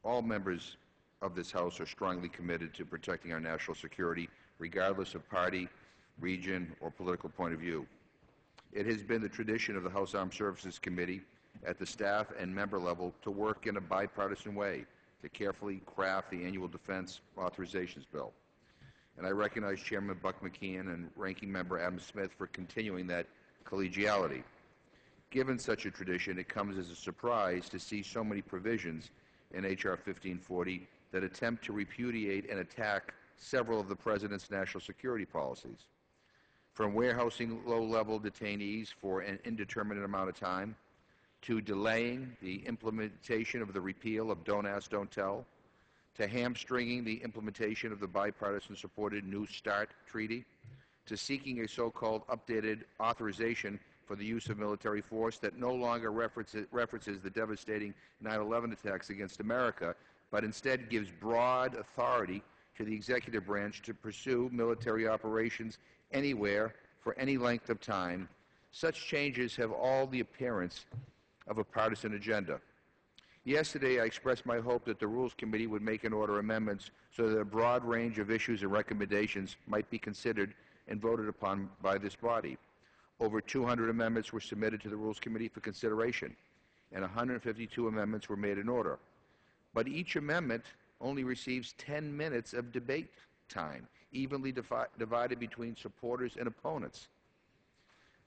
All members of this House are strongly committed to protecting our national security, regardless of party, region, or political point of view. It has been the tradition of the House Armed Services Committee at the staff and member level to work in a bipartisan way to carefully craft the annual defense authorizations bill. And I recognize Chairman Buck McKeon and Ranking Member Adam Smith for continuing that collegiality. Given such a tradition, it comes as a surprise to see so many provisions in H.R. 1540 that attempt to repudiate and attack several of the President's national security policies. From warehousing low-level detainees for an indeterminate amount of time, to delaying the implementation of the repeal of Don't Ask, Don't Tell, to hamstringing the implementation of the bipartisan-supported New START Treaty, to seeking a so-called updated authorization for the use of military force that no longer references the devastating 9/11 attacks against America, but instead gives broad authority to the executive branch to pursue military operations anywhere for any length of time. Such changes have all the appearance of a partisan agenda. Yesterday, I expressed my hope that the Rules Committee would make and order amendments so that a broad range of issues and recommendations might be considered and voted upon by this body. Over 200 amendments were submitted to the Rules Committee for consideration, and 152 amendments were made in order. But each amendment only receives 10 minutes of debate time, evenly divided between supporters and opponents.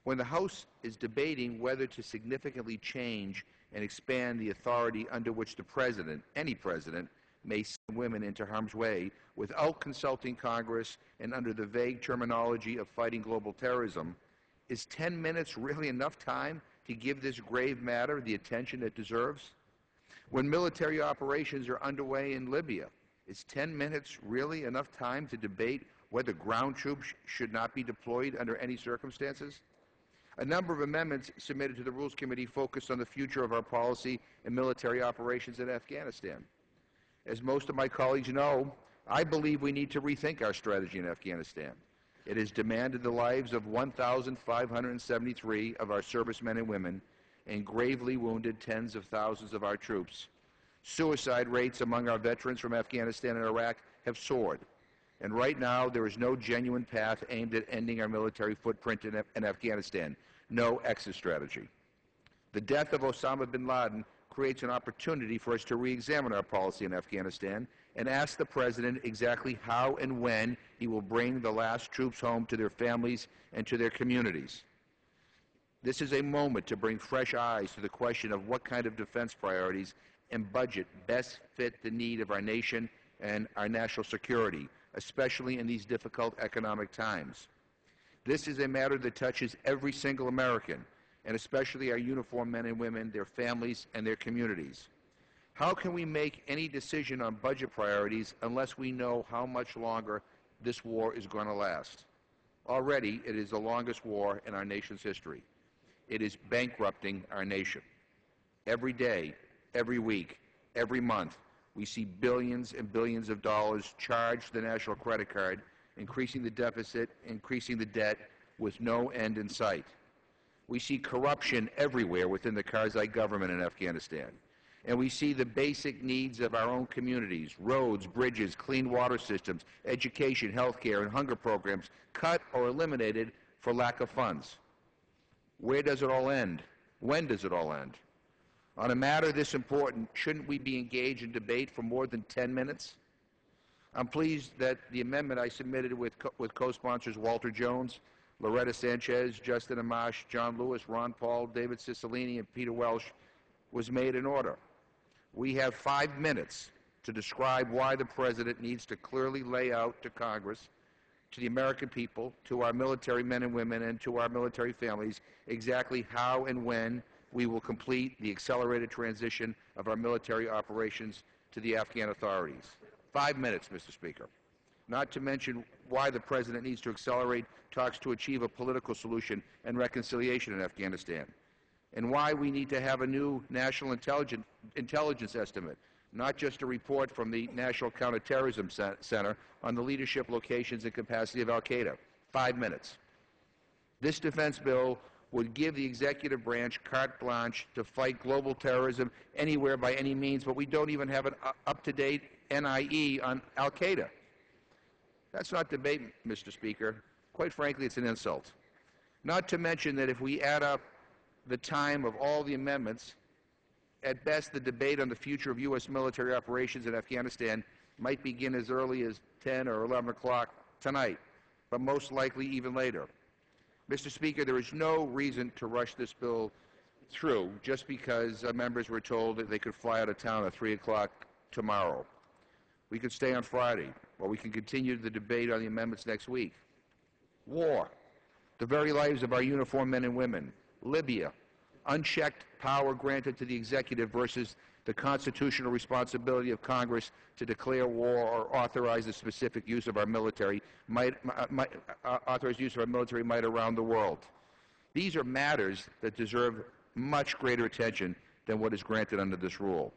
When the House is debating whether to significantly change and expand the authority under which the President, any President, may send women into harm's way without consulting Congress and under the vague terminology of fighting global terrorism, is 10 minutes really enough time to give this grave matter the attention it deserves? When military operations are underway in Libya, is 10 minutes really enough time to debate whether ground troops should not be deployed under any circumstances? A number of amendments submitted to the Rules Committee focused on the future of our policy and military operations in Afghanistan. As most of my colleagues know, I believe we need to rethink our strategy in Afghanistan. It has demanded the lives of 1,573 of our servicemen and women and gravely wounded tens of thousands of our troops. Suicide rates among our veterans from Afghanistan and Iraq have soared. And right now, there is no genuine path aimed at ending our military footprint in Afghanistan. No exit strategy. The death of Osama bin Laden creates an opportunity for us to re-examine our policy in Afghanistan and ask the President exactly how and when he will bring the last troops home to their families and to their communities. This is a moment to bring fresh eyes to the question of what kind of defense priorities and budget best fit the need of our nation and our national security, especially in these difficult economic times. This is a matter that touches every single American, and especially our uniformed men and women, their families, and their communities. How can we make any decision on budget priorities unless we know how much longer this war is going to last? Already, it is the longest war in our nation's history. It is bankrupting our nation. Every day, every week, every month, we see billions and billions of dollars charged to the national credit card, increasing the deficit, increasing the debt, with no end in sight. We see corruption everywhere within the Karzai government in Afghanistan. And we see the basic needs of our own communities, roads, bridges, clean water systems, education, health care, and hunger programs cut or eliminated for lack of funds. Where does it all end? When does it all end? On a matter this important, shouldn't we be engaged in debate for more than 10 minutes? I'm pleased that the amendment I submitted with co-sponsors Walter Jones, Loretta Sanchez, Justin Amash, John Lewis, Ron Paul, David Cicilline, and Peter Welsh was made in order. We have 5 minutes to describe why the President needs to clearly lay out to Congress, to the American people, to our military men and women, and to our military families exactly how and when we will complete the accelerated transition of our military operations to the Afghan authorities. 5 minutes, Mr. Speaker. Not to mention why the President needs to accelerate talks to achieve a political solution and reconciliation in Afghanistan, and why we need to have a new national intelligence estimate, not just a report from the National Counterterrorism Center on the leadership, locations, and capacity of al-Qaeda. 5 minutes. This defense bill would give the executive branch carte blanche to fight global terrorism anywhere by any means, but we don't even have an up-to-date NIE on al-Qaeda. That's not debate, Mr. Speaker. Quite frankly, it's an insult. Not to mention that if we add up the time of all the amendments, at best the debate on the future of U.S. military operations in Afghanistan might begin as early as 10 or 11 o'clock tonight, but most likely even later. Mr. Speaker, there is no reason to rush this bill through just because members were told that they could fly out of town at 3 o'clock tomorrow. We could stay on Friday, or we can continue the debate on the amendments next week. War, the very lives of our uniformed men and women. Libya, unchecked power granted to the executive versus the constitutional responsibility of Congress to declare war or authorize the specific use of our military might around the world. These are matters that deserve much greater attention than what is granted under this rule.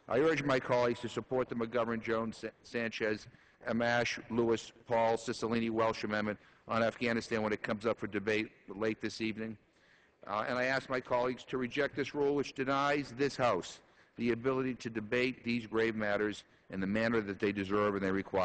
I urge my colleagues to support the McGovern, Jones, Sanchez, Amash, Lewis, Paul, Cicilline, Welsh amendment on Afghanistan when it comes up for debate late this evening. And I ask my colleagues to reject this rule which denies this House the ability to debate these grave matters in the manner that they deserve and they require.